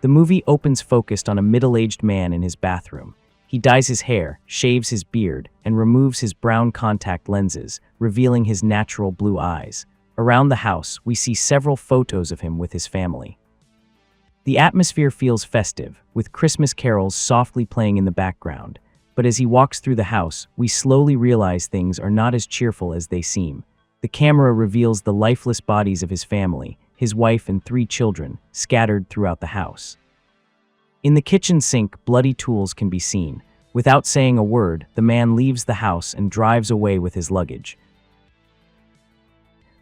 The movie opens focused on a middle-aged man in his bathroom. He dyes his hair, shaves his beard, and removes his brown contact lenses, revealing his natural blue eyes. Around the house, we see several photos of him with his family. The atmosphere feels festive, with Christmas carols softly playing in the background. But as he walks through the house, we slowly realize things are not as cheerful as they seem. The camera reveals the lifeless bodies of his family, his wife and 3 children, scattered throughout the house. In the kitchen sink, bloody tools can be seen. Without saying a word, the man leaves the house and drives away with his luggage.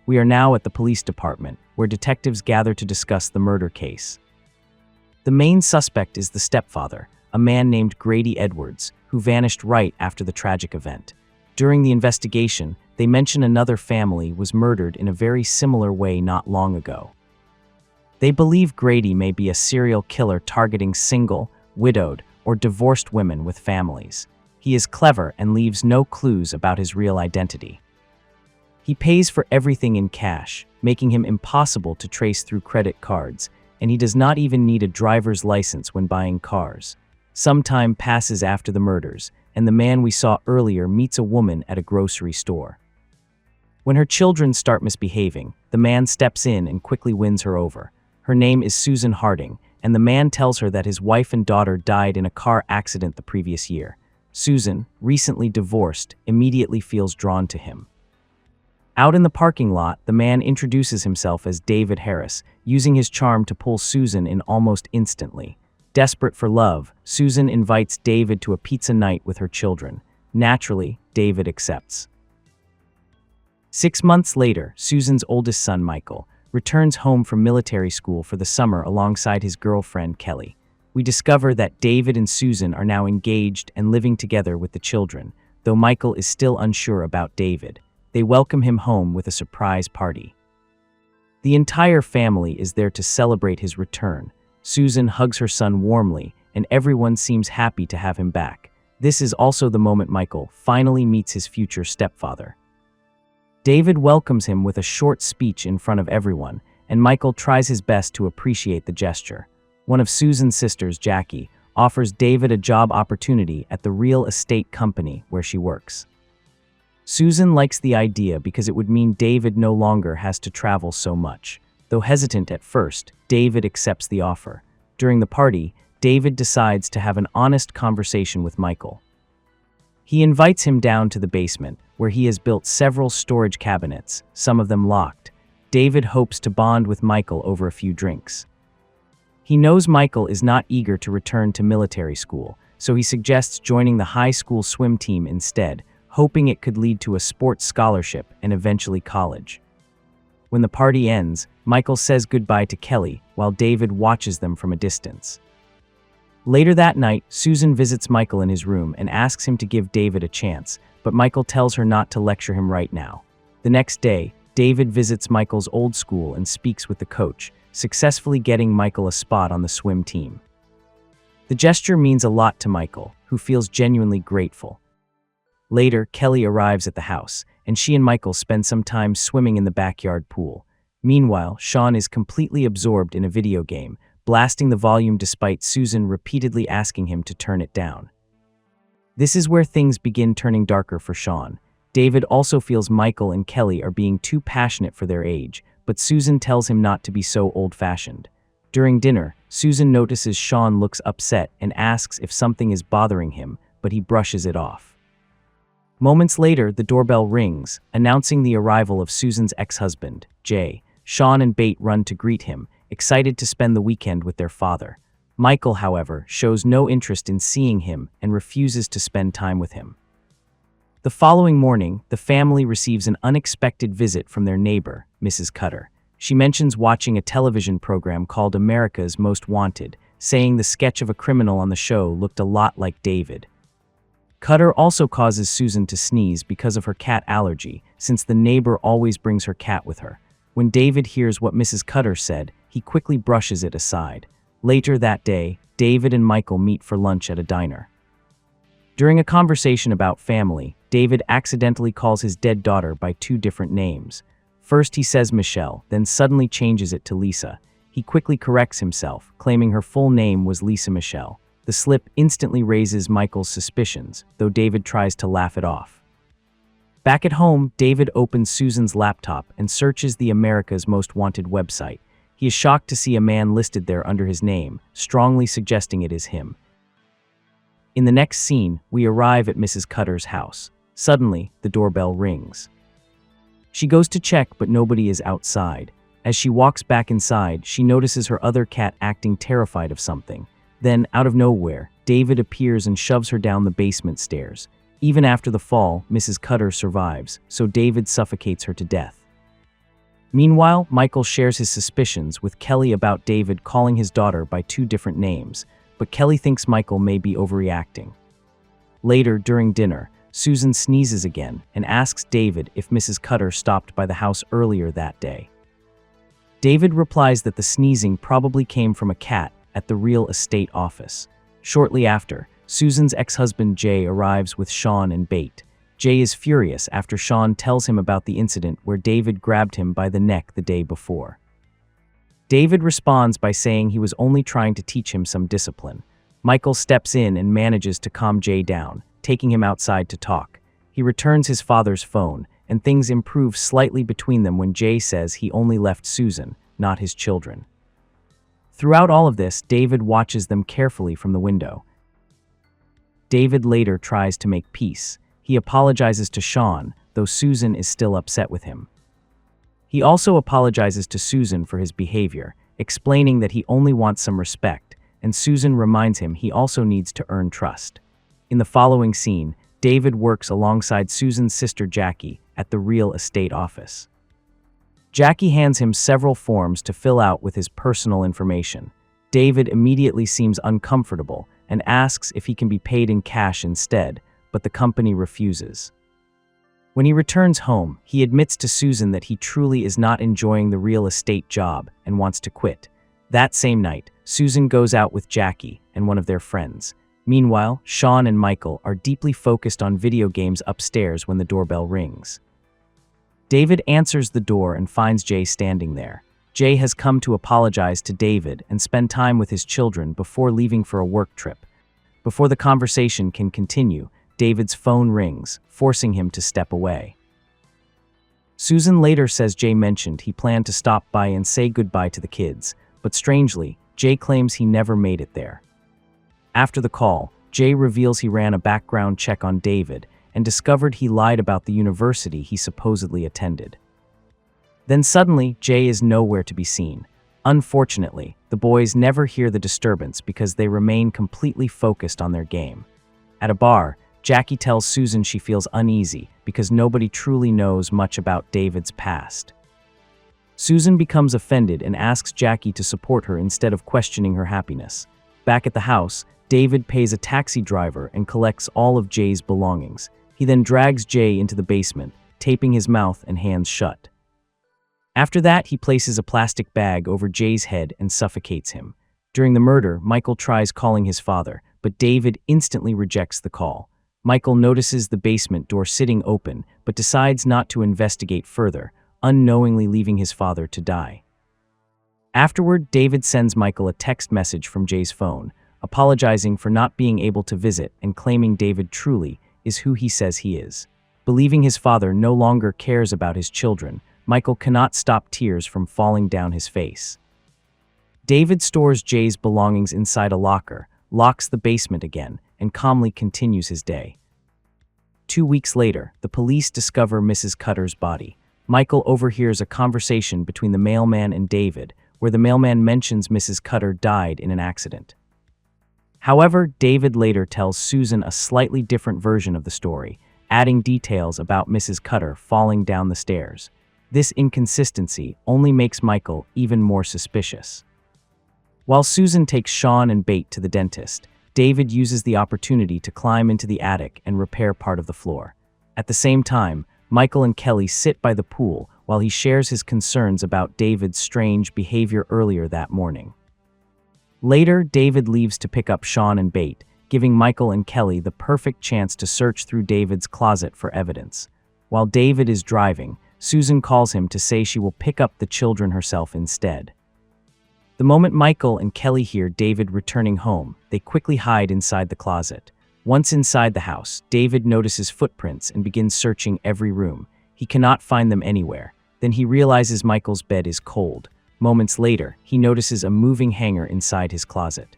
We are now at the police department, where detectives gather to discuss the murder case. The main suspect is the stepfather, a man named Grady Edwards, who vanished right after the tragic event. During the investigation, they mention another family was murdered in a very similar way not long ago. They believe Grady may be a serial killer targeting single, widowed, or divorced women with families. He is clever and leaves no clues about his real identity. He pays for everything in cash, making him impossible to trace through credit cards, and he does not even need a driver's license when buying cars. Some time passes after the murders, and the man we saw earlier meets a woman at a grocery store. When her children start misbehaving, the man steps in and quickly wins her over. Her name is Susan Harding, and the man tells her that his wife and daughter died in a car accident the previous year. Susan, recently divorced, immediately feels drawn to him. Out in the parking lot, the man introduces himself as David Harris, using his charm to pull Susan in almost instantly. Desperate for love, Susan invites David to a pizza night with her children. Naturally, David accepts. 6 months later, Susan's oldest son, Michael, returns home from military school for the summer alongside his girlfriend, Kelly. We discover that David and Susan are now engaged and living together with the children, though Michael is still unsure about David. They welcome him home with a surprise party. The entire family is there to celebrate his return. Susan hugs her son warmly, and everyone seems happy to have him back. This is also the moment Michael finally meets his future stepfather. David welcomes him with a short speech in front of everyone, and Michael tries his best to appreciate the gesture. One of Susan's sisters, Jackie, offers David a job opportunity at the real estate company where she works. Susan likes the idea because it would mean David no longer has to travel so much. Though hesitant at first, David accepts the offer. During the party, David decides to have an honest conversation with Michael. He invites him down to the basement, where he has built several storage cabinets, some of them locked. David hopes to bond with Michael over a few drinks. He knows Michael is not eager to return to military school, so he suggests joining the high school swim team instead, hoping it could lead to a sports scholarship and eventually college. When the party ends, Michael says goodbye to Kelly while David watches them from a distance. Later that night, Susan visits Michael in his room and asks him to give David a chance, but Michael tells her not to lecture him right now. The next day, David visits Michael's old school and speaks with the coach, successfully getting Michael a spot on the swim team. The gesture means a lot to Michael, who feels genuinely grateful. Later, Kelly arrives at the house, and she and Michael spend some time swimming in the backyard pool. Meanwhile, Sean is completely absorbed in a video game, blasting the volume despite Susan repeatedly asking him to turn it down. This is where things begin turning darker for Sean. David also feels Michael and Kelly are being too passionate for their age, but Susan tells him not to be so old-fashioned. During dinner, Susan notices Sean looks upset and asks if something is bothering him, but he brushes it off. Moments later, the doorbell rings, announcing the arrival of Susan's ex-husband, Jay. Sean and Bate run to greet him, excited to spend the weekend with their father. Michael, however, shows no interest in seeing him and refuses to spend time with him. The following morning, the family receives an unexpected visit from their neighbor, Mrs. Cutter. She mentions watching a television program called America's Most Wanted, saying the sketch of a criminal on the show looked a lot like David. Cutter also causes Susan to sneeze because of her cat allergy, since the neighbor always brings her cat with her. When David hears what Mrs. Cutter said, he quickly brushes it aside. Later that day, David and Michael meet for lunch at a diner. During a conversation about family, David accidentally calls his dead daughter by 2 different names. First he says Michelle, then suddenly changes it to Lisa. he quickly corrects himself, claiming her full name was Lisa Michelle. The slip instantly raises Michael's suspicions, though David tries to laugh it off. Back at home, David opens Susan's laptop and searches the America's Most Wanted website. He is shocked to see a man listed there under his name, strongly suggesting it is him. In the next scene, we arrive at Mrs. Cutter's house. Suddenly, the doorbell rings. She goes to check, but nobody is outside. As she walks back inside, she notices her other cat acting terrified of something. Then, out of nowhere, David appears and shoves her down the basement stairs. Even after the fall, Mrs. Cutter survives, so David suffocates her to death. Meanwhile, Michael shares his suspicions with Kelly about David calling his daughter by 2 different names, but Kelly thinks Michael may be overreacting. Later, during dinner, Susan sneezes again and asks David if Mrs. Cutter stopped by the house earlier that day. David replies that the sneezing probably came from a cat at the real estate office. Shortly after, Susan's ex-husband Jay arrives with Sean and bait. Jay is furious after Sean tells him about the incident where David grabbed him by the neck the day before. David responds by saying he was only trying to teach him some discipline. Michael steps in and manages to calm Jay down, taking him outside to talk. He returns his father's phone, and things improve slightly between them when Jay says he only left Susan, not his children. Throughout all of this, David watches them carefully from the window. David later tries to make peace. He apologizes to Sean, though Susan is still upset with him. He also apologizes to Susan for his behavior, explaining that he only wants some respect, and Susan reminds him he also needs to earn trust. In the following scene, David works alongside Susan's sister Jackie at the real estate office. Jackie hands him several forms to fill out with his personal information. David immediately seems uncomfortable and asks if he can be paid in cash instead, but the company refuses. When he returns home, he admits to Susan that he truly is not enjoying the real estate job and wants to quit. That same night, Susan goes out with Jackie and one of their friends. Meanwhile, Sean and Michael are deeply focused on video games upstairs when the doorbell rings. David answers the door and finds Jay standing there. Jay has come to apologize to David and spend time with his children before leaving for a work trip. Before the conversation can continue, David's phone rings, forcing him to step away. Susan later says Jay mentioned he planned to stop by and say goodbye to the kids, but strangely, Jay claims he never made it there. After the call, Jay reveals he ran a background check on David and discovered he lied about the university he supposedly attended. Then suddenly, Jay is nowhere to be seen. Unfortunately, the boys never hear the disturbance because they remain completely focused on their game. At a bar, Jackie tells Susan she feels uneasy because nobody truly knows much about David's past. Susan becomes offended and asks Jackie to support her instead of questioning her happiness. Back at the house, David pays a taxi driver and collects all of Jay's belongings. He then drags Jay into the basement, taping his mouth and hands shut. After that, he places a plastic bag over Jay's head and suffocates him. During the murder, Michael tries calling his father, but David instantly rejects the call. Michael notices the basement door sitting open, but decides not to investigate further, unknowingly leaving his father to die. Afterward, David sends Michael a text message from Jay's phone, apologizing for not being able to visit and claiming David truly is who he says he is. Believing his father no longer cares about his children, Michael cannot stop tears from falling down his face. David stores Jay's belongings inside a locker, locks the basement again, and calmly continues his day. 2 weeks later, the police discover Mrs. Cutter's body. Michael overhears a conversation between the mailman and David, where the mailman mentions Mrs. Cutter died in an accident. However, David later tells Susan a slightly different version of the story, adding details about Mrs. Cutter falling down the stairs. This inconsistency only makes Michael even more suspicious. While Susan takes Sean and Bate to the dentist, David uses the opportunity to climb into the attic and repair part of the floor. At the same time, Michael and Kelly sit by the pool while he shares his concerns about David's strange behavior earlier that morning. Later, David leaves to pick up Sean and Bate, giving Michael and Kelly the perfect chance to search through David's closet for evidence. While David is driving, Susan calls him to say she will pick up the children herself instead. The moment Michael and Kelly hear David returning home, they quickly hide inside the closet. Once inside the house, David notices footprints and begins searching every room. He cannot find them anywhere. Then he realizes Michael's bed is cold. Moments later, he notices a moving hanger inside his closet.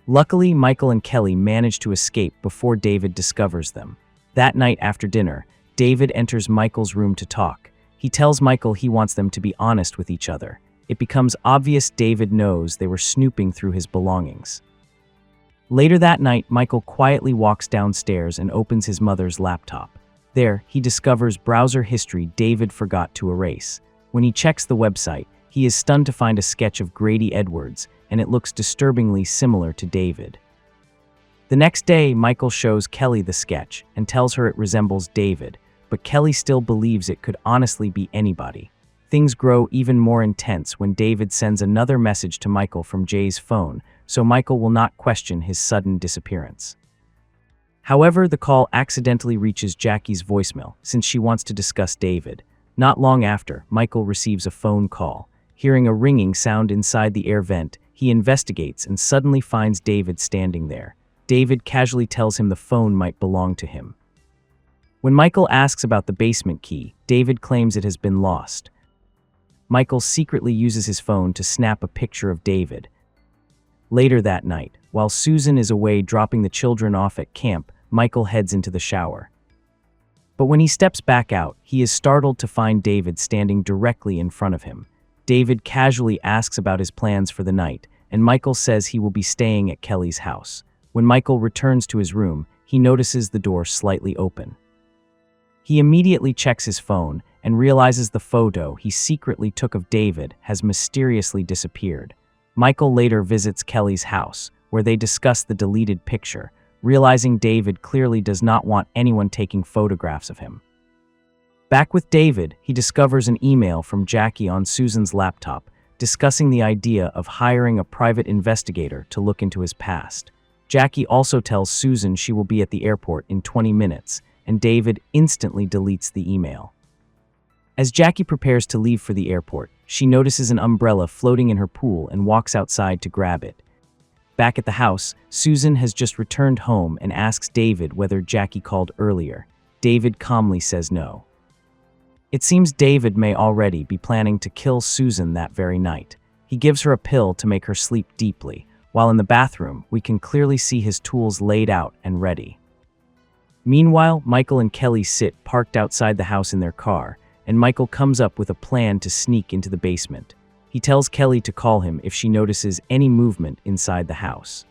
Luckily, Michael and Kelly manage to escape before David discovers them. That night after dinner, David enters Michael's room to talk. He tells Michael he wants them to be honest with each other. It becomes obvious David knows they were snooping through his belongings. Later that night, Michael quietly walks downstairs and opens his mother's laptop. There, he discovers browser history David forgot to erase. When he checks the website, he is stunned to find a sketch of Grady Edwards, and it looks disturbingly similar to David. The next day, Michael shows Kelly the sketch and tells her it resembles David, but Kelly still believes it could honestly be anybody. Things grow even more intense when David sends another message to Michael from Jay's phone, so Michael will not question his sudden disappearance. However, the call accidentally reaches Jackie's voicemail since she wants to discuss David. Not long after, Michael receives a phone call. Hearing a ringing sound inside the air vent, he investigates and suddenly finds David standing there. David casually tells him the phone might belong to him. When Michael asks about the basement key, David claims it has been lost. Michael secretly uses his phone to snap a picture of David. Later that night, while Susan is away dropping the children off at camp, Michael heads into the shower. But when he steps back out, he is startled to find David standing directly in front of him. David casually asks about his plans for the night, and Michael says he will be staying at Kelly's house. When Michael returns to his room, he notices the door slightly open. He immediately checks his phone and realizes the photo he secretly took of David has mysteriously disappeared. Michael later visits Kelly's house, where they discuss the deleted picture, realizing David clearly does not want anyone taking photographs of him. Back with David, he discovers an email from Jackie on Susan's laptop, discussing the idea of hiring a private investigator to look into his past. Jackie also tells Susan she will be at the airport in 20 minutes, and David instantly deletes the email. As Jackie prepares to leave for the airport, she notices an umbrella floating in her pool and walks outside to grab it. Back at the house, Susan has just returned home and asks David whether Jackie called earlier. David calmly says no. It seems David may already be planning to kill Susan that very night. He gives her a pill to make her sleep deeply, while in the bathroom, we can clearly see his tools laid out and ready. Meanwhile, Michael and Kelly sit parked outside the house in their car, and Michael comes up with a plan to sneak into the basement. He tells Kelly to call him if she notices any movement inside the house.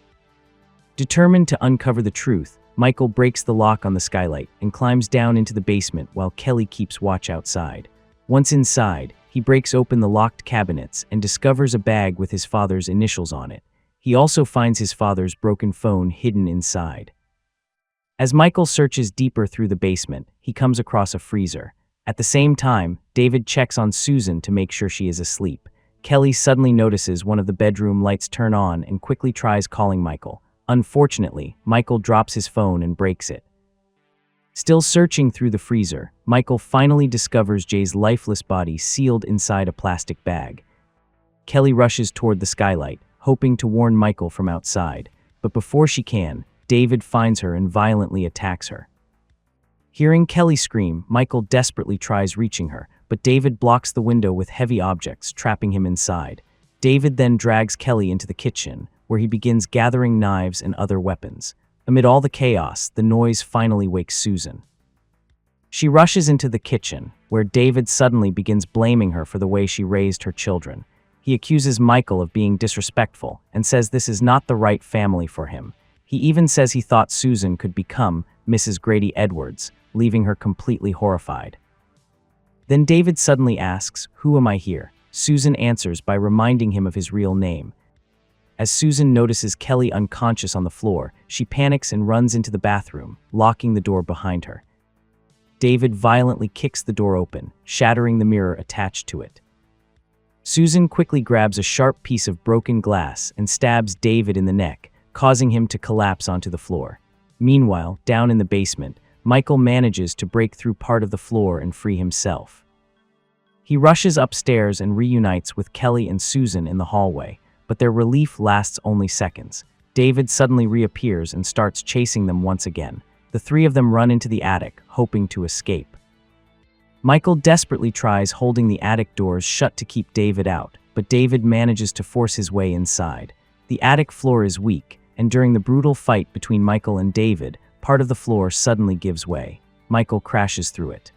Determined to uncover the truth, Michael breaks the lock on the skylight and climbs down into the basement while Kelly keeps watch outside. Once inside, he breaks open the locked cabinets and discovers a bag with his father's initials on it. He also finds his father's broken phone hidden inside. As Michael searches deeper through the basement, he comes across a freezer. At the same time, David checks on Susan to make sure she is asleep. Kelly suddenly notices one of the bedroom lights turn on and quickly tries calling Michael. Unfortunately, Michael drops his phone and breaks it. Still searching through the freezer, Michael finally discovers Jay's lifeless body sealed inside a plastic bag. Kelly rushes toward the skylight, hoping to warn Michael from outside, but before she can, David finds her and violently attacks her. Hearing Kelly scream, Michael desperately tries reaching her, but David blocks the window with heavy objects, trapping him inside. David then drags Kelly into the kitchen, where he begins gathering knives and other weapons. Amid all the chaos, the noise finally wakes Susan. She rushes into the kitchen, where David suddenly begins blaming her for the way she raised her children. He accuses Michael of being disrespectful and says this is not the right family for him. He even says he thought Susan could become Mrs. Grady Edwards, leaving her completely horrified. Then David suddenly asks, "Who am I here?" Susan answers by reminding him of his real name. As Susan notices Kelly unconscious on the floor, she panics and runs into the bathroom, locking the door behind her. David violently kicks the door open, shattering the mirror attached to it. Susan quickly grabs a sharp piece of broken glass and stabs David in the neck, causing him to collapse onto the floor. Meanwhile, down in the basement, Michael manages to break through part of the floor and free himself. He rushes upstairs and reunites with Kelly and Susan in the hallway, but their relief lasts only seconds. David suddenly reappears and starts chasing them once again. The three of them run into the attic, hoping to escape. Michael desperately tries holding the attic doors shut to keep David out, but David manages to force his way inside. The attic floor is weak, and during the brutal fight between Michael and David, part of the floor suddenly gives way. Michael crashes through it.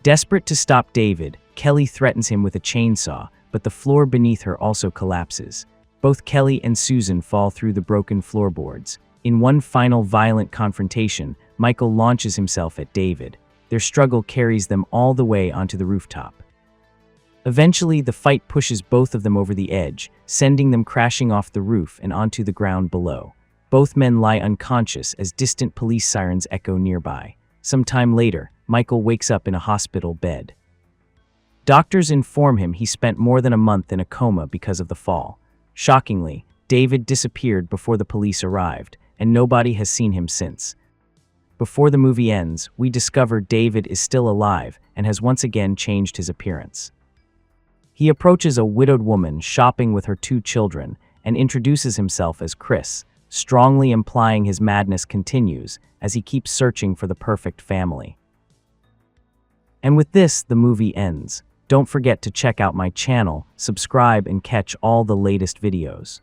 Desperate to stop David, Kelly threatens him with a chainsaw, but the floor beneath her also collapses. Both Kelly and Susan fall through the broken floorboards. In one final violent confrontation, Michael launches himself at David. Their struggle carries them all the way onto the rooftop. Eventually, the fight pushes both of them over the edge, sending them crashing off the roof and onto the ground below. Both men lie unconscious as distant police sirens echo nearby. Some time later, Michael wakes up in a hospital bed. Doctors inform him he spent more than a month in a coma because of the fall. Shockingly, David disappeared before the police arrived, and nobody has seen him since. Before the movie ends, we discover David is still alive and has once again changed his appearance. He approaches a widowed woman shopping with her 2 children and introduces himself as Chris, strongly implying his madness continues as he keeps searching for the perfect family. And with this, the movie ends. Don't forget to check out my channel, subscribe, and catch all the latest videos.